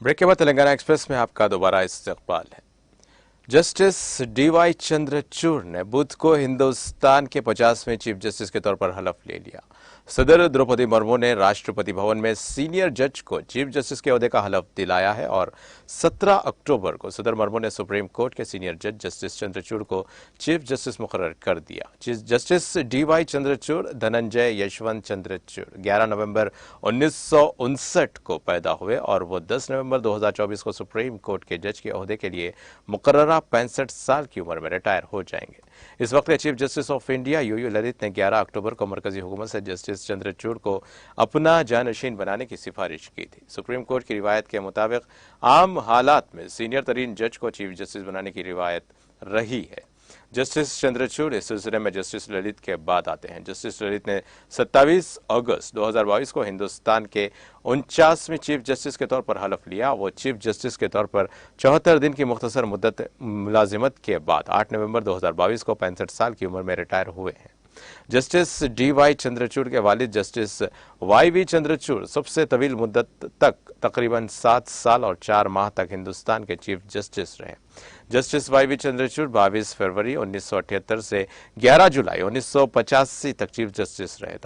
Break के बाद Telangana express में आपका दोबारा इस्तकबाल है। जस्टिस डीवाई चंद्रचूड़ ने बुध को हिंदुस्तान के 50वें चीफ जस्टिस के तौर पर हलफ ले लिया। सदर द्रौपदी मुर्मू ने राष्ट्रपति भवन में सीनियर जज को चीफ जस्टिस के ओहदे का हलफ दिलाया है और 17 अक्टूबर को सदर मुर्मू ने सुप्रीम कोर्ट के सीनियर जज जस्टिस चंद्रचूड़ को चीफ जस्टिस मुकर्रर कर दिया। जस्टिस डीवाई चंद्रचूड़ धनंजय यशवंत चंद्रचूड़ 11 नवंबर 1959 को पैदा हुए और वो 10 नवंबर 2024 को सुप्रीम कोर्ट के जज के ओहदे के लिए मुकर्ररा 65 साल की उम्र में रिटायर हो जाएंगे। इस वक्त chief justice of India UU Lalit ने 11 अक्टूबर को मरकजी हुकूमत से जस्टिस चंद्रचूड़ को अपना जानशीन बनाने की सिफारिश की थी। सुप्रीम कोर्ट की रिवायत के मुताबिक आम हालात में सीनियर तरीन जज को चीफ जस्टिस बनाने की रिवायत रही है। जस्टिस चंद्रचूड़ इस सिलसिले में जस्टिस ललित के बाद आते हैं। जस्टिस ललित ने 27 अगस्त 2022 को हिंदुस्तान के 49वें चीफ जस्टिस के तौर पर हलफ लिया। वो चीफ जस्टिस के तौर पर 74 दिन की मुख्तसर मुद्दत मुलाजिमत के बाद 8 नवंबर 2022 को 65 साल की उम्र में रिटायर हुए हैं। जस्टिस डीवाई चंद्रचूड़ के वालिद जस्टिस वाई.वी. चंद्रचूड़ सबसे तवील मुद्दत तक तकरीबन 7 साल और 4 माह तक हिंदुस्तान के चीफ जस्टिस रहे। Justice Y V. चंद्रचूड़ 22 फरवरी 1978 से 11 जुलाई 1985 तक चीफ जस्टिस रहे।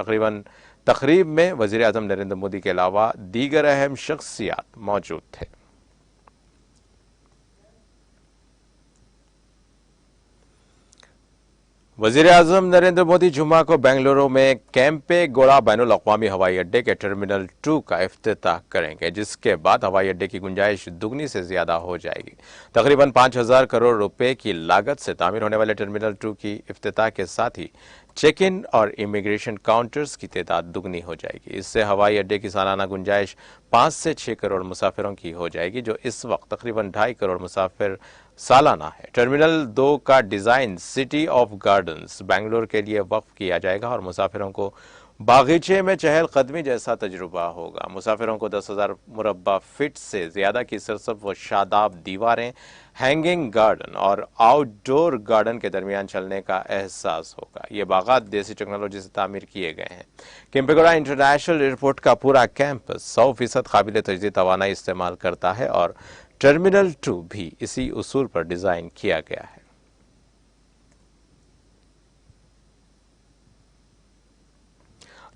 तकरीब में वजीर आजम नरेंद्र मोदी के अलावा दीगर अहम शख्सियात मौजूद थे। वजीर आजम नरेंद्र मोदी जुम्मा को बेंगलुरु में केम्पे गौड़ा बैनुल अक़वामी हवाई अड्डे के टर्मिनल 2 का इफ्तिताह करेंगे, जिसके बाद हवाई अड्डे की गुंजाइश दुगनी से ज्यादा हो जाएगी। तकरीबन 5,000 करोड़ रुपए की लागत से तामीर होने वाले टर्मिनल 2 की इफ्तिताह के साथ ही चेक इन और इमिग्रेशन काउंटर्स की तादाद दुगनी हो जाएगी। इससे हवाई अड्डे की सालाना गुंजाइश 5 से 6 करोड़ मुसाफिरों की हो जाएगी, जो इस वक्त तकरीबन 2.5 करोड़ मुसाफिर सालाना है। टर्मिनल 2 का design city of gardens Bengaluru के लिए वक्फ किया जाएगा और मुसाफिरों को बागीचे में चहलकदमी जैसा तजुर्बा होगा। मुसाफिरों को 10,000 मुरब्बा फीट से ज्यादा की सरसब्ज़ व शादाब दीवारें, हैंगिंग गार्डन और आउटडोर गार्डन के दरमियान चलने का एहसास होगा। ये बागात देसी टेक्नोलॉजी से तामीर किए गए हैं। केम्पेगौड़ा इंटरनेशनल एयरपोर्ट का पूरा कैंपस 100% काबिल तजदीद तवानाई इस्तेमाल करता है और टर्मिनल 2 भी इसी उसूल पर डिजाइन किया गया है।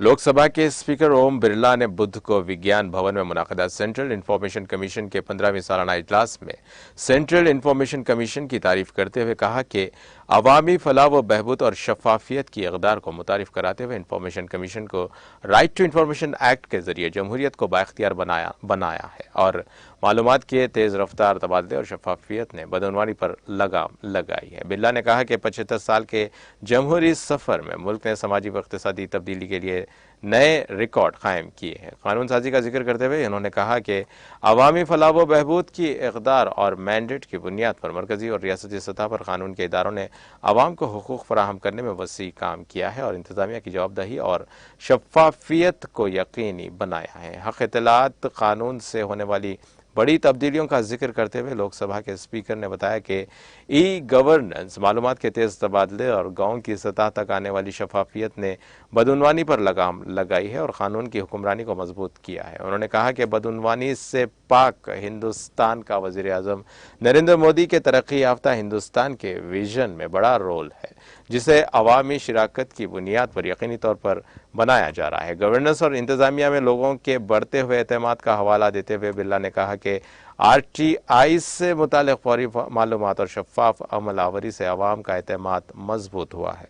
लोकसभा के स्पीकर ओम बिरला ने बुध को विज्ञान भवन में मुनाकिदा सेंट्रल इंफॉर्मेशन कमीशन के 15वें सालाना इजलास में सेंट्रल इंफॉर्मेशन कमीशन की तारीफ करते हुए कहा कि अवामी फलाह व बहबूद और शफाफियत की इक़दार को मुतारिफ कराते हुए इंफॉर्मेशन कमीशन को राइट टू इंफॉर्मेशन एक्ट के जरिए जमहूरियत को बाइख्तियार बनाया है और मालूमात के तेज रफ्तार तबादले और शफाफियत ने बदनवानी पर लगाम लगाई है। बिरला ने कहा कि 75 साल के जमहूरी सफर में मुल्क ने समाजी व इक़्तिसादी तब्दीली के लिए नए रिकॉर्ड कायम किए हैं। कानून साजी का जिक्र करते हुए उन्होंने कहा कि अवामी फलाह व बहबूद की इक़दार और मैंडेट की बुनियाद पर मरकजी और रियासती सतह पर कानून के इदारों ने अवाम को हुकूक फराहम करने में वसी काम किया है और इंतजामिया की जवाबदेही और शफाफियत को यकीनी बनाया है। हक इत्तलात कानून से होने वाली बड़ी तब्दीलियों का जिक्र करते हुए लोकसभा के स्पीकर ने बताया कि ई गवर्नेंस, मालूमात के तेज तबादले और गाँव की सतह तक आने वाली शफाफियत ने बदउनवानी पर लगाम लगाई है और कानून की हुक्मरानी को मजबूत किया है। उन्होंने कहा कि बदउनवानी से पाक हिंदुस्तान का वजीर आजम नरेंद्र मोदी के तरक्की याफ्ता हिंदुस्तान के विजन में बड़ा रोल है, जिसे अवामी शिराकत की बुनियाद पर यकीनी तौर पर बनाया जा रहा है। गवर्नेंस और इंतजामिया में लोगों के बढ़ते हुए एतमाद का हवाला देते हुए बिरला ने कहा कि RTI से मुतालिक फौरी मालूमात और शफाफ अमल आवरी से अवाम का एतमाद मजबूत हुआ है।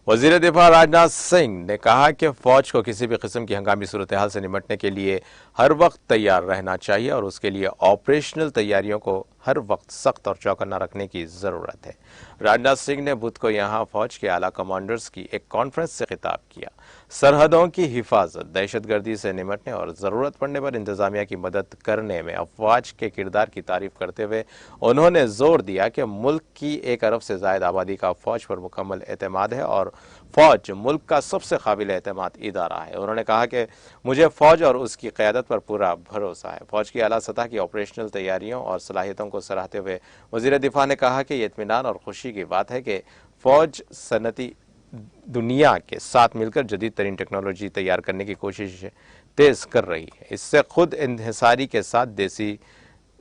वजीर दिफा राजनाथ सिंह ने कहा कि फौज को किसी भी किस्म की हंगामी सूरत हाल से निपटने के लिए हर वक्त तैयार रहना चाहिए और उसके लिए ऑपरेशनल तैयारियों को हर वक्त सख्त और चौकन्ना रखने की जरूरत है। राजनाथ सिंह ने बुध को यहां फौज के आला कमांडर्स की एक कॉन्फ्रेंस से खिताब किया। सरहदों की हिफाजत, दहशतगर्दी से निपटने और जरूरत पड़ने पर इंतजामिया की मदद करने में अफवाज के किरदार की तारीफ करते हुए उन्होंने जोर दिया कि मुल्क की 1 अरब से ज्यादा आबादी का फौज पर मुकम्मल एतमाद है और फौज मुल्क का सबसे काबिल एतमाद इदारा है। उन्होंने कहा कि मुझे फौज और उसकी क़यादत पर पूरा भरोसा है। फौज की आला सतह की ऑपरेशनल तैयारियों और सलाहियतों को सराहते हुए वज़ीर दिफा ने कहा कि ये इत्मीनान और खुशी की बात है कि फौज सनती दुनिया के साथ मिलकर जदीद तरीन टेक्नोलॉजी तैयार करने की कोशिश तेज कर रही है। इससे खुद इन्हिसारी के साथ देसी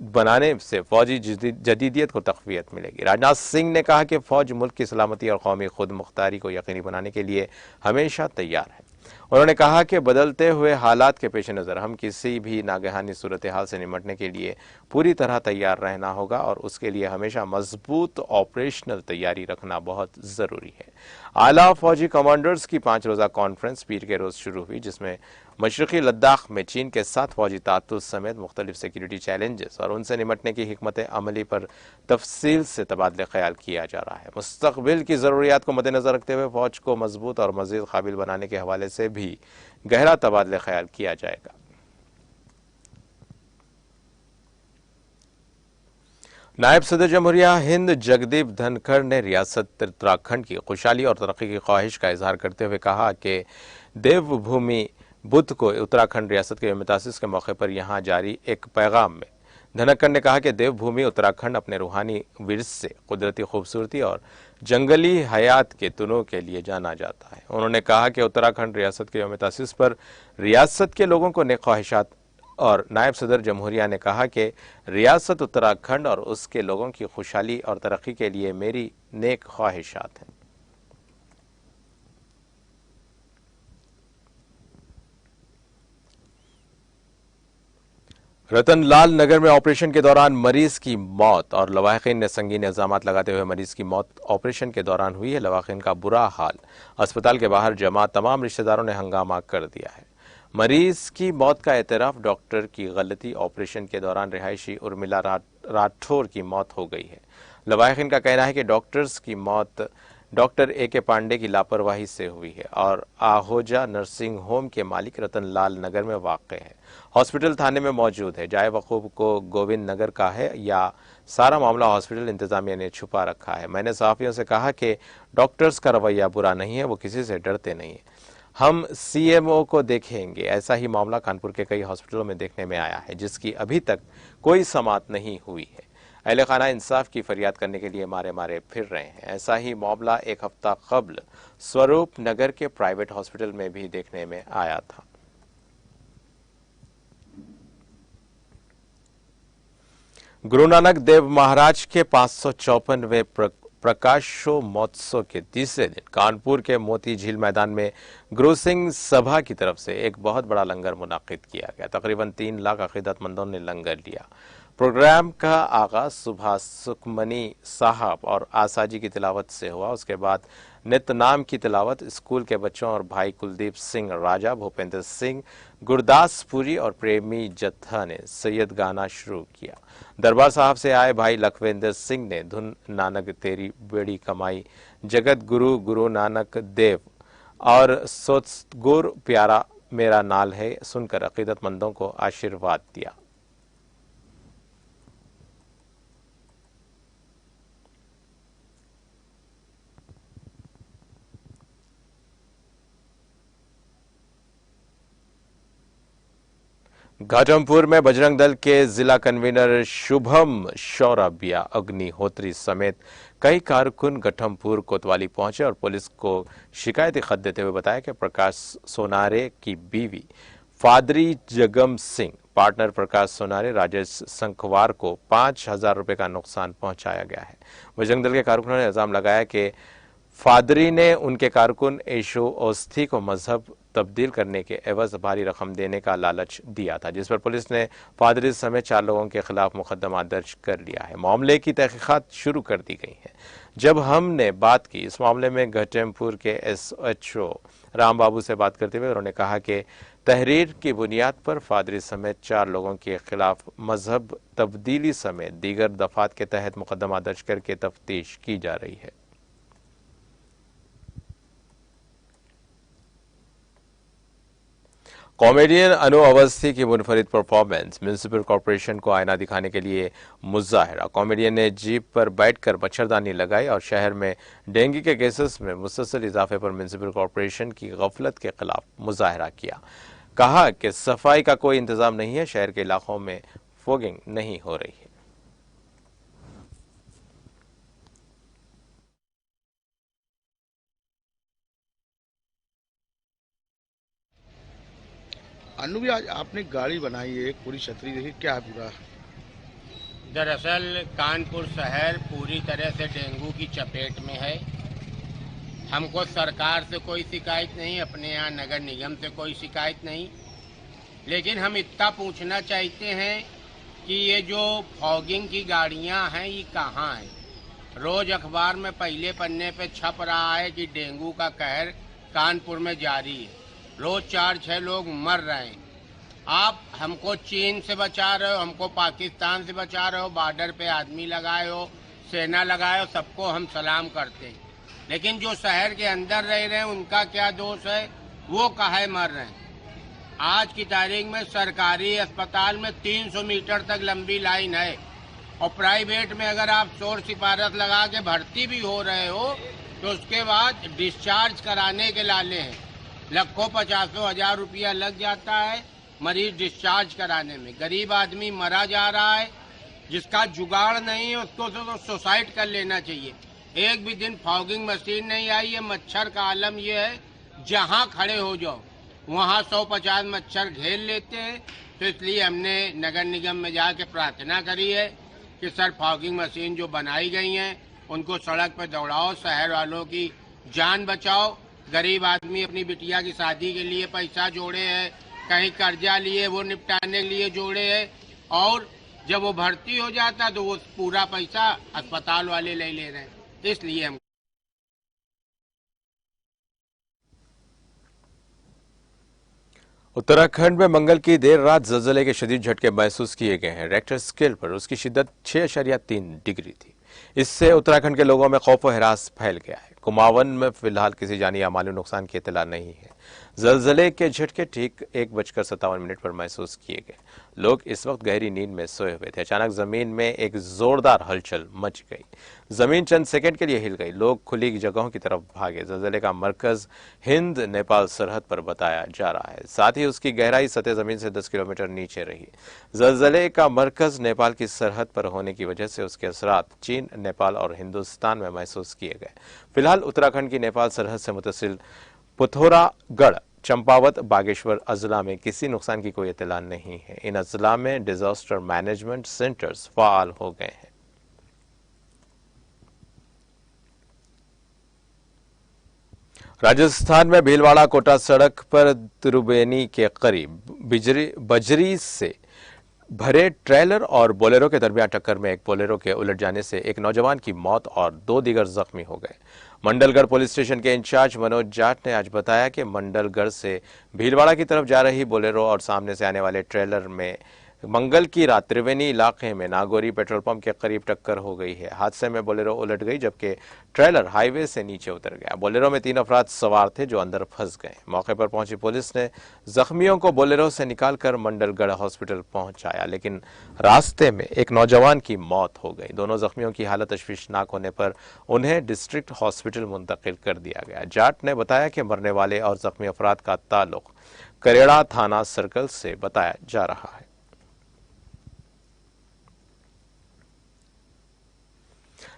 बनाने से फौजी जदीदियत को तक़वियत मिलेगी। राजनाथ सिंह ने कहा कि फौज मुल्क की सलामती और कौमी खुद मुख्तारी को यकीनी बनाने के लिए हमेशा तैयार है। उन्होंने कहा कि बदलते हुए हालात के पेश नज़र हम किसी भी नागहानी सूरत हाल से निपटने के लिए पूरी तरह तैयार रहना होगा और उसके लिए हमेशा मजबूत ऑपरेशनल तैयारी रखना बहुत ज़रूरी है। आला फौजी कमांडर्स की 5 रोज़ा कॉन्फ्रेंस पीर के रोज़ शुरू हुई, जिसमें मशरक़ी लद्दाख में चीन के साथ फौजी तात्तुत समेत मुख्तलिफ सिक्योरिटी चैलेंजेस और उनसे निपटने की हिकमत अमली पर तफसील से तबादला ख्याल किया जा रहा है। मुस्तक़बिल की ज़रूरियात को मद्देनज़र रखते हुए फौज को मजबूत और मज़ीद काबिल बनाने के हवाले से भी गहरा तबादला ख्याल किया जाएगा। नायब सदर जमहूरिया हिंद जगदीप धनखड़ ने रियासत उत्तराखंड की खुशहाली और तरक्की की ख्वाहिश का इजहार करते हुए कहा कि देवभूमि बुध को उत्तराखंड रियासत के मुतासिस के मौके पर यहाँ जारी एक पैगाम में धनखड़ ने कहा कि देवभूमि उत्तराखंड अपने रूहानी विरसे, कुदरती खूबसूरती और जंगली हयात के तुनों के लिए जाना जाता है। उन्होंने कहा कि उत्तराखंड रियासत के मुतासिस पर रियासत के लोगों को नेक ख्वाहिशात और नायब सदर जमहूरिया ने कहा कि रियासत उत्तराखंड और उसके लोगों की खुशहाली और तरक्की के लिए मेरी नेक ख्वाहिशात हैं। रतनलाल नगर में ऑपरेशन के दौरान मरीज की मौत और लवाहिकीन ने संगीन इल्जाम लगाते हुए मरीज की मौत ऑपरेशन के दौरान हुई है। लवाहिकीन का बुरा हाल, अस्पताल के बाहर जमा तमाम रिश्तेदारों ने हंगामा कर दिया है। मरीज की मौत का एतराफ डॉक्टर की गलती, ऑपरेशन के दौरान रिहायशी उर्मिला राठौर की मौत हो गई है। लवाहिकीन का कहना है कि डॉक्टर्स की मौत डॉक्टर A.K. पांडे की लापरवाही से हुई है और आहोजा नर्सिंग होम के मालिक रतनलाल नगर में वाक़ है। हॉस्पिटल थाने में मौजूद है। जाए वकूफ को गोविंद नगर का है या सारा मामला हॉस्पिटल इंतजामिया ने छुपा रखा है। मैंने सहाफ़ियों से कहा कि डॉक्टर्स का रवैया बुरा नहीं है, वो किसी से डरते नहीं है। हम CMO को देखेंगे। ऐसा ही मामला कानपुर के कई हॉस्पिटलों में देखने में आया है, जिसकी अभी तक कोई समाअत नहीं हुई है। अहले खाना इंसाफ की फरियाद करने के लिए मारे मारे फिर रहे हैं। ऐसा ही मामला 1 हफ्ता कबल स्वरूप नगर के प्राइवेट हॉस्पिटल में भी देखने में आया था। गुरु नानक देव महाराज के 554वें प्रकाशो महोत्सव के तीसरे दिन कानपुर के मोती झील मैदान में गुरु सिंह सभा की तरफ से एक बहुत बड़ा लंगर मुनाकिद किया गया। तकरीबन 3 लाख अकीदतमंदों ने लंगर लिया। प्रोग्राम का आगाज सुबह सुखमनी साहब और आसाजी की तिलावत से हुआ। उसके बाद नितनाम की तिलावत स्कूल के बच्चों और भाई कुलदीप सिंह राजा, भूपेंद्र सिंह गुरदासपुरी और प्रेमी जत्था ने सैयद गाना शुरू किया। दरबार साहब से आए भाई लखविंदर सिंह ने धुन नानक तेरी बेड़ी कमाई, जगत गुरु गुरु नानक देव और सतगुर प्यारा मेरा नाल है सुनकर अकीदतमंदों को आशीर्वाद दिया। घाटमपुर में बजरंग दल के जिला कन्वीनर शुभम शौरबिया अग्निहोत्री समेत कई कारकुन गठमपुर कोतवाली पहुंचे और पुलिस को शिकायती खत देते हुए बताया कि प्रकाश सोनारे की बीवी फादरी जगम सिंह, पार्टनर प्रकाश सोनारे राजेश संखवार को 5,000 रुपए का नुकसान पहुंचाया गया है। बजरंग दल के कारकुनों ने इल्जाम लगाया कि फादरी ने उनके कारकुन एशो ओस्थी को मजहब तब्दील करने के एवज भारी रकम देने का लालच दिया था, जिस पर पुलिस ने फादरी समेत 4 लोगों के खिलाफ मुकदमा दर्ज कर लिया है। मामले की तहकीकात शुरू कर दी गई है। जब हमने बात की इस मामले में घाटमपुर के SHO राम बाबू से बात करते हुए उन्होंने कहा कि तहरीर की बुनियाद पर फादरी समेत 4 लोगों के खिलाफ मजहब तब्दीली समेत दीगर दफात के तहत मुकदमा दर्ज करके तफ्तीश की जा रही है। कॉमेडियन अनु अवस्थी की मुनफरिद परफॉर्मेंस, म्यूनिसिपल कॉरपोरेशन को आईना दिखाने के लिए मुजाहरा। कॉमेडियन ने जीप पर बैठकर मच्छरदानी लगाई और शहर में डेंगू के केसेस में मुसलसल इजाफे पर म्यूनिसिपल कॉरपोरेशन की गफलत के खिलाफ मुजाहरा किया। कहा कि सफाई का कोई इंतजाम नहीं है, शहर के इलाकों में फॉगिंग नहीं हो रही है। अन्नू भी आज आपने गाड़ी बनाई है, एक पूरी छतरी, देखिए क्या है पूरा। दरअसल कानपुर शहर पूरी तरह से डेंगू की चपेट में है। हमको सरकार से कोई शिकायत नहीं, अपने यहाँ नगर निगम से कोई शिकायत नहीं, लेकिन हम इतना पूछना चाहते हैं कि ये जो फॉगिंग की गाड़ियाँ हैं ये कहाँ हैं। रोज़ अखबार में पहले पन्ने पे छप रहा है कि डेंगू का कहर कानपुर में जारी है, रोज़ 4-6 लोग मर रहे हैं। आप हमको चीन से बचा रहे हो, हमको पाकिस्तान से बचा रहे हो, बॉर्डर पे आदमी लगाए हो, सेना लगाए हो, सबको हम सलाम करते हैं, लेकिन जो शहर के अंदर रह रहे हैं उनका क्या दोष है, वो काहे मर रहे हैं। आज की तारीख में सरकारी अस्पताल में 300 मीटर तक लंबी लाइन है और प्राइवेट में अगर आप शोर सिफारिश लगा के भर्ती भी हो रहे हो तो उसके बाद डिस्चार्ज कराने के लाले हैं, लाखों 50,000 रुपया लग जाता है मरीज डिस्चार्ज कराने में। गरीब आदमी मरा जा रहा है, जिसका जुगाड़ नहीं है उसको तो सुसाइड कर लेना चाहिए। एक भी दिन फॉगिंग मशीन नहीं आई है। मच्छर का आलम ये है, जहां खड़े हो जाओ वहां 150 मच्छर घेर लेते हैं। तो इसलिए हमने नगर निगम में जाके प्रार्थना करी है कि सर फॉगिंग मशीन जो बनाई गई हैं उनको सड़क पर दौड़ाओ, शहर वालों की जान बचाओ। गरीब आदमी अपनी बिटिया की शादी के लिए पैसा जोड़े हैं, कहीं कर्जा लिए वो निपटाने के लिए जोड़े हैं, और जब वो भर्ती हो जाता तो वो पूरा पैसा अस्पताल वाले ले ले रहे हैं। इसलिए हम उत्तराखंड में मंगल की देर रात ज़लज़ले के शदीद झटके महसूस किए गए हैं। रेक्टर स्केल पर उसकी शिद्दत 6.3 डिग्री थी। इससे उत्तराखंड के लोगों में खौफ व हिरास फैल गया है। कुमाऊन में फिलहाल किसी जानी या माली नुकसान की इत्तला नहीं है। ज़लज़ले के झटके ठीक 1:57 पर महसूस किए गए। लोग इस वक्त गहरी नींद में सोए हुए थे। अचानक जमीन में एक जोरदार हलचल मच गई। जमीन चंद सेकंड के लिए हिल गई। लोग खुली जगहों की तरफ भागे। ज़लज़ले का मरकज हिंद नेपाल सरहद पर बताया जा रहा है। साथ ही उसकी गहराई सतह जमीन से 10 किलोमीटर नीचे रही। ज़लज़ले का मरकज नेपाल की सरहद पर होने की वजह से उसके असरात चीन, नेपाल और हिंदुस्तान में महसूस किए गए। फिलहाल उत्तराखंड की नेपाल सरहद से मुतसिल पिथौरागढ़, चंपावत, बागेश्वर अजला में किसी नुकसान की कोई इत्तला नहीं है। इन अजला में डिजास्टर मैनेजमेंट सेंटर्स फाल हो गए हैं। राजस्थान में भीलवाड़ा कोटा सड़क पर त्रिवेणी के करीब बजरी से भरे ट्रेलर और बोलेरो के दरमियान टक्कर में एक बोलेरो के उलट जाने से एक नौजवान की मौत और 2 दीगर जख्मी हो गए। मंडलगढ़ पुलिस स्टेशन के इंचार्ज मनोज जाट ने आज बताया कि मंडलगढ़ से भीलवाड़ा की तरफ जा रही बोलेरो और सामने से आने वाले ट्रेलर में मंगल की रात त्रिवेणी इलाके में नागौरी पेट्रोल पंप के करीब टक्कर हो गई है। हादसे में बोलेरो उलट गई जबकि ट्रेलर हाईवे से नीचे उतर गया। बोलेरो में 3 अफराद सवार थे जो अंदर फंस गए। मौके पर पहुंची पुलिस ने जख्मियों को बोलेरो से निकालकर मंडलगढ़ हॉस्पिटल पहुंचाया, लेकिन रास्ते में एक नौजवान की मौत हो गई। दोनों जख्मियों की हालत तशवीशनाक होने पर उन्हें डिस्ट्रिक्ट हॉस्पिटल मुंतकिल कर दिया गया। जाट ने बताया कि मरने वाले और जख्मी अफराद का ताल्लुक करेड़ा थाना सर्कल से बताया जा रहा है।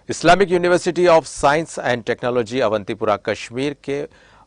Islamic university of science and technology Awantipora Kashmir के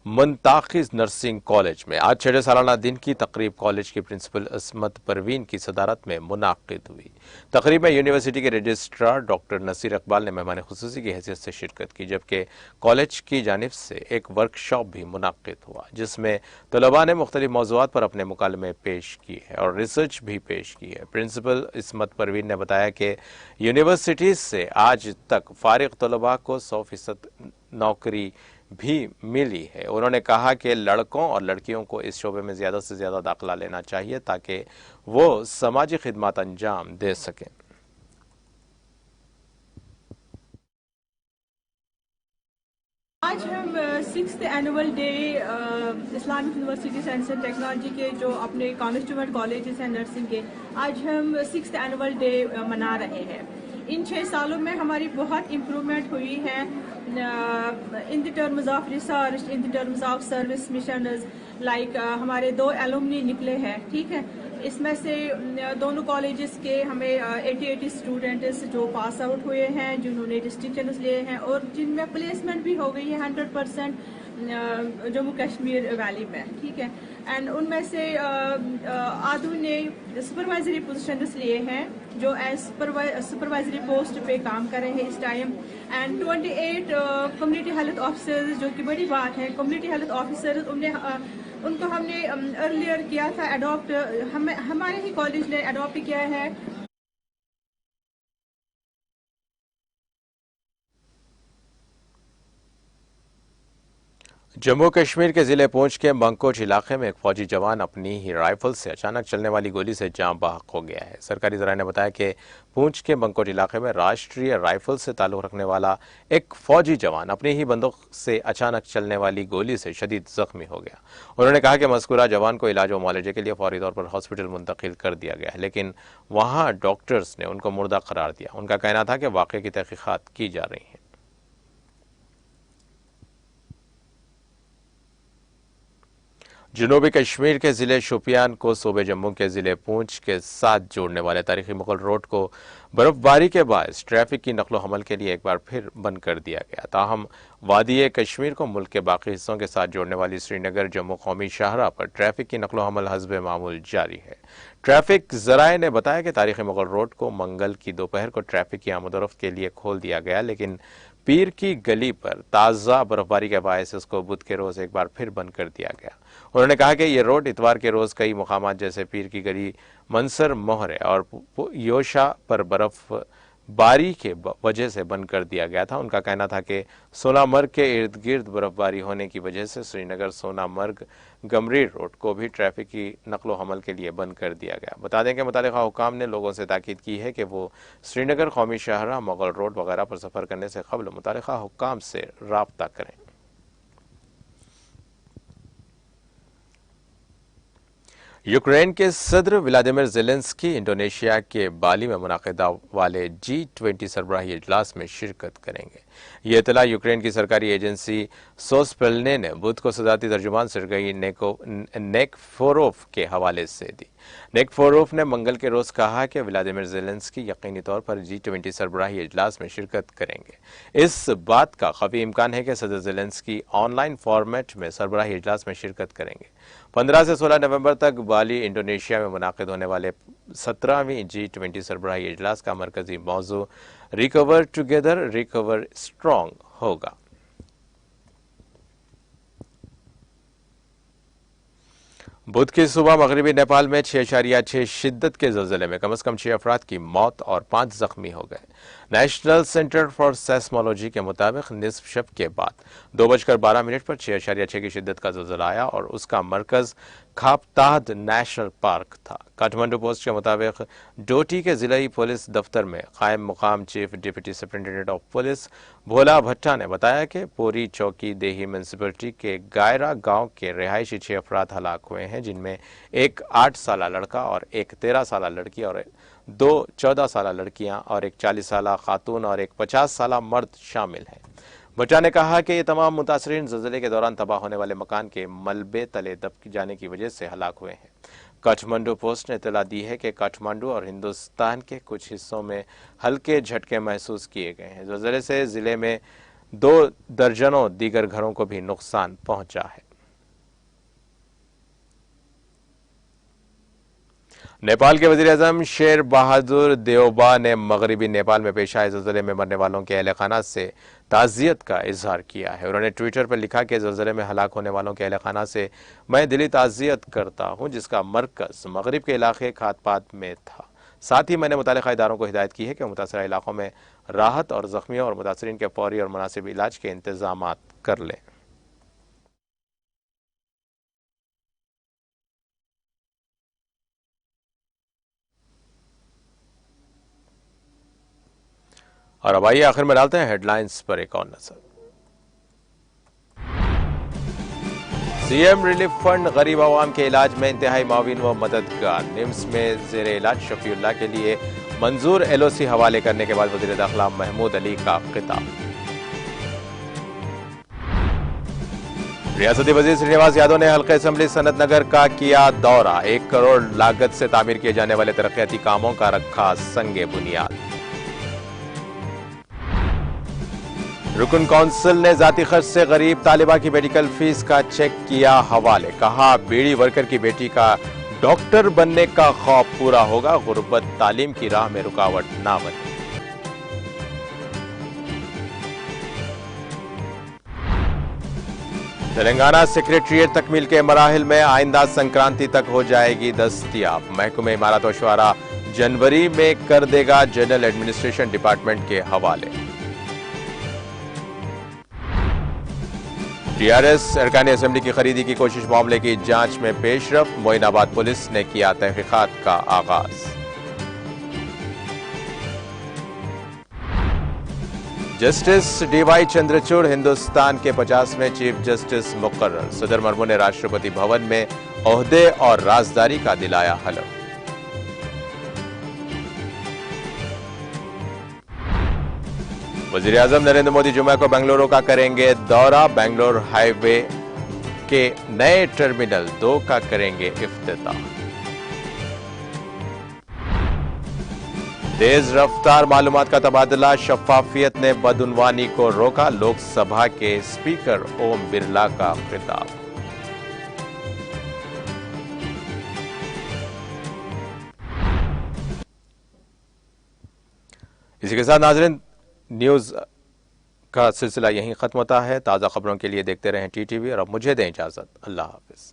मुंताखिज नर्सिंग कॉलेज में आज 6 सालाना दिन की तकरीब कॉलेज की प्रिंसिपल इस्मत परवीन की सदारत में मुनाकिद हुई। तकरीब में यूनिवर्सिटी के रजिस्ट्रार डॉक्टर नसीर इकबाल ने मेहमान खुसूसी की हैसियत से शिरकत की, जबकि कॉलेज की जानिब से एक वर्कशॉप भी मुनाकिद हुआ जिसमें तलबा ने मुख्तलिफ मौज़ूआत पर अपने मुकालमे पेश किए हैं और रिसर्च भी पेश की है। प्रिंसिपल इस्मत परवीन ने बताया कि यूनिवर्सिटी से आज तक फारिग तलबा को 100% नौकरी भी मिली है। उन्होंने कहा कि लड़कों और लड़कियों को इस शोबे में ज़्यादा से ज़्यादा दाखिला लेना चाहिए ताकि वो समाजी खिदमत अंजाम दे सकें। आज हम 6th annual day Islamic university science and technology के जो अपने कॉन्स्टिट्यूएंट कॉलेजेस हैं नर्सिंग के, आज हम 6th एनुअल डे मना रहे हैं। इन 6 सालों में हमारी बहुत इम्प्रूवमेंट हुई है in the terms of research, in the terms of service missioners. Like हमारे 2 एलुमनी निकले हैं, ठीक है। इसमें से दोनों कॉलेजेस के हमें 80 स्टूडेंट्स जो पास आउट हुए हैं, जिन्होंने डिस्टिंक्शंस लिए हैं और जिनमें प्लेसमेंट भी हो गई है 100% जम्मू कश्मीर वैली में, ठीक है। एंड उनमें से आधु ने सुपरवाइजरी पोजीशंस लिए हैं जो एज सुपरवाइजरी पोस्ट पे काम कर रहे हैं इस time. And 28 community health officers, जो कि बड़ी बात है। कम्युनिटी हेल्थ ऑफिसर्स उनको हमने अर्लियर किया था अडॉप्ट, हमारे ही कॉलेज ने अडॉप्ट किया है। जम्मू कश्मीर के जिले पूंछ के मंकोच इलाके में एक फौजी जवान अपनी ही राइफल से अचानक चलने वाली गोली से जान बहक हो गया है। सरकारी जराये ने बताया कि पूंछ के मंकोच इलाके में राष्ट्रीय राइफल से ताल्लुक रखने वाला एक फौजी जवान अपनी ही बंदूक से अचानक चलने वाली गोली से शदीद जख्मी हो गया। उन्होंने कहा कि मज़कूरा जवान को इलाज व मुआलजे के लिए फौरी तौर पर हॉस्पिटल मुंतकिल कर दिया गया है, लेकिन वहाँ डॉक्टर्स ने उनको मुर्दा करार दिया। उनका कहना था कि वाक़े की तहकीक़ात की जा रही हैं। जनूबी कश्मीर के ज़िले शोपियान को सूबे जम्मू के ज़िले पूंछ के साथ जोड़ने वाले तारीखी मुगल रोड को बर्फबारी के बायस ट्रैफिक की नकलो हमल के लिए एक बार फिर बंद कर दिया गया। ताहम वादी कश्मीर को मुल्क के बाकी हिस्सों के साथ जोड़ने वाली श्रीनगर जम्मू कौमी शाहराह पर ट्रैफिक की नकलो हमल हस्बे मामूल जारी है। ट्रैफिक जराये ने बताया कि तारीखी मुगल रोड को मंगल की दोपहर को ट्रैफिक की आमदोरफ्त के लिए खोल दिया गया, लेकिन पीर की गली पर ताज़ा बर्फबारी के बायस इसको बुध के रोज़ एक बार फिर बंद कर दिया गया। उन्होंने कहा कि ये रोड इतवार के रोज़ कई मुकामात जैसे पीर की गली, मंसर मोहरे और योशा पर बर्फबारी के वजह से बंद कर दिया गया था। उनका कहना था कि सोनामर्ग के इर्द गिर्द बर्फबारी होने की वजह से श्रीनगर सोनामर्ग गमरी रोड को भी ट्रैफिक की नकलो हमल के लिए बंद कर दिया गया। बता दें कि मुतालिका हुकाम ने लोगों से ताकीद की है कि वो श्रीनगर कौमी शाहराह, मुगल रोड वगैरह पर सफ़र करने से कबल मुतालिका हुकाम से राब्ता करें। यूक्रेन के सदर व्लादिमीर ज़ेलेंस्की इंडोनेशिया के बाली में मुनाकिदा वाले G20 सरबराही इजलास में शिरकत करेंगे। ये इतला यूक्रेन की सरकारी एजेंसी सोसपेलने ने बुध को सदारती तर्जुमान सर्गेई नेकफोरोव के हवाले से दी। नेकफोरोव ने मंगल के रोज़ कहा कि व्लादिमीर ज़ेलेंस्की यकीनी तौर पर G20 सरबराही इजलास में शिरकत करेंगे। इस बात का काफ़ी इम्कान है कि सदर ज़ेलेंस्की ऑनलाइन फॉर्मेट में सरबराही इजलास में शिरकत करेंगे। 15 से 16 नवंबर तक बाली इंडोनेशिया में मुनाकिद होने वाले 17वीं G20 सरबराही इजलास का मरकजी मौजू रिकवर टुगेदर रिकवर स्ट्रॉन्ग होगा। बुध की सुबह मगरबी नेपाल में 6.6 शिद्दत के ज़लज़ले में कम से कम 6 अफराद की मौत और 5 जख्मी हो गए। नेशनल सेंटर फॉर सेस्मोलॉजी के मुताबिक निस्फ शब के बाद 2:12 पर 6.6 की शिद्दत का ज़लज़ला आया और उसका मरकज़ खापताहद नेशनल पार्क था। काठमांडू पोस्ट के मुताबिक डोटी के जिलाई पुलिस दफ्तर में कायम मुकाम chief deputy superintendent of police Bhola Bhatta ने बताया कि पूरी चौकी देही म्यूनसिपलिटी के गायरा गांव के रिहायशी 6 अफराद हलाक हुए हैं, जिनमें एक 8 साला लड़का और एक 13 साला लड़की और 2 14 साला लड़कियां और एक 40 साला खातून और एक 50 साला मर्द शामिल हैं। भट्टा ने कहा कि ये तमाम मुतासरीन ज़लज़ले के दौरान तबाह होने वाले मकान के मलबे तले दब जाने की वजह से हलाक हुए हैं। काठमांडू पोस्ट ने इत्तला दी है कि काठमांडू और हिंदुस्तान के कुछ हिस्सों में हल्के झटके महसूस किए गए हैं। ज़लज़ले से ज़िले में 2 दर्जनों दीगर घरों को भी नुकसान पहुंचा है। नेपाल के वज़ीर-ए-आज़म शेर बहादुर देओबा ने मगरबी नेपाल में पेश आए ज़लज़ले में मरने वालों के अहल खाना से ताज़ियत का इजहार किया है। उन्होंने ट्विटर पर लिखा कि ज़लज़ले में हलाक होने वालों के अहल खाना से मैं दिली ताज़ियत करता हूँ, जिसका मरकज़ मगरिब के इलाके खातपात में था। साथ ही मैंने मुतालिका इदारों को हिदायत की है कि मुतासरा इलाकों में राहत और ज़ख्मियों और मुतासरीन के फौरी और मुनासिब इलाज के इंतजाम कर लें। और अब आइए आखिर में डालते हैं हेडलाइंस पर एक और नजर। सीएम रिलीफ फंड गरीब आवाम के इलाज में इंतहाई माविन व मददगार। निम्स में जेर इलाज शफीउल्लाह के लिए मंजूर एलओसी हवाले करने के बाद वजीर दाखिला महमूद अली का खिताब। रियासती वजीर श्रीनिवास यादव ने हल्के असम्बली सनत नगर का किया दौरा। 1 करोड़ लागत से तामीर किए जाने वाले तरक्याती कामों का रखा संगे बुनियाद। रुकन काउंसिल ने जाती खर्च से गरीब तालिबा की मेडिकल फीस का चेक किया हवाले। कहा बीड़ी वर्कर की बेटी का डॉक्टर बनने का ख्वाब पूरा होगा, गुर्बत तालीम की राह में रुकावट ना बने। तेलंगाना सेक्रेटरीट तकमील के मराहिल में आइंदा संक्रांति तक हो जाएगी दस्तयाब। महकमे इमारत व शुआरा जनवरी में कर देगा जनरल एडमिनिस्ट्रेशन डिपार्टमेंट के हवाले। टीआरएस अरकान असेंबली की खरीदी की कोशिश मामले की जांच में पेशरफ। मोइनाबाद पुलिस ने किया तहकीकात का आगाज। जस्टिस डीवाई चंद्रचूड़ हिंदुस्तान के 50वें चीफ जस्टिस मुकर्रर। सदर मरमू ने राष्ट्रपति भवन में ओहदे और राजदारी का दिलाया हलफ। वजीर आजम नरेंद्र मोदी जुमे को बेंगलुरु का करेंगे दौरा। बेंगलोर हाईवे के नए टर्मिनल 2 का करेंगे इफ्तिताह। तेज रफ्तार मालूमात का तबादला, शफाफियत ने बदउनवानी को रोका। लोकसभा के स्पीकर ओम बिरला का खिताब। इसी के साथ नाज़रीन न्यूज का सिलसिला यहीं खत्म होता है। ताज़ा खबरों के लिए देखते रहें टीटीवी और अब मुझे दें इजाजत। अल्लाह हाफिज।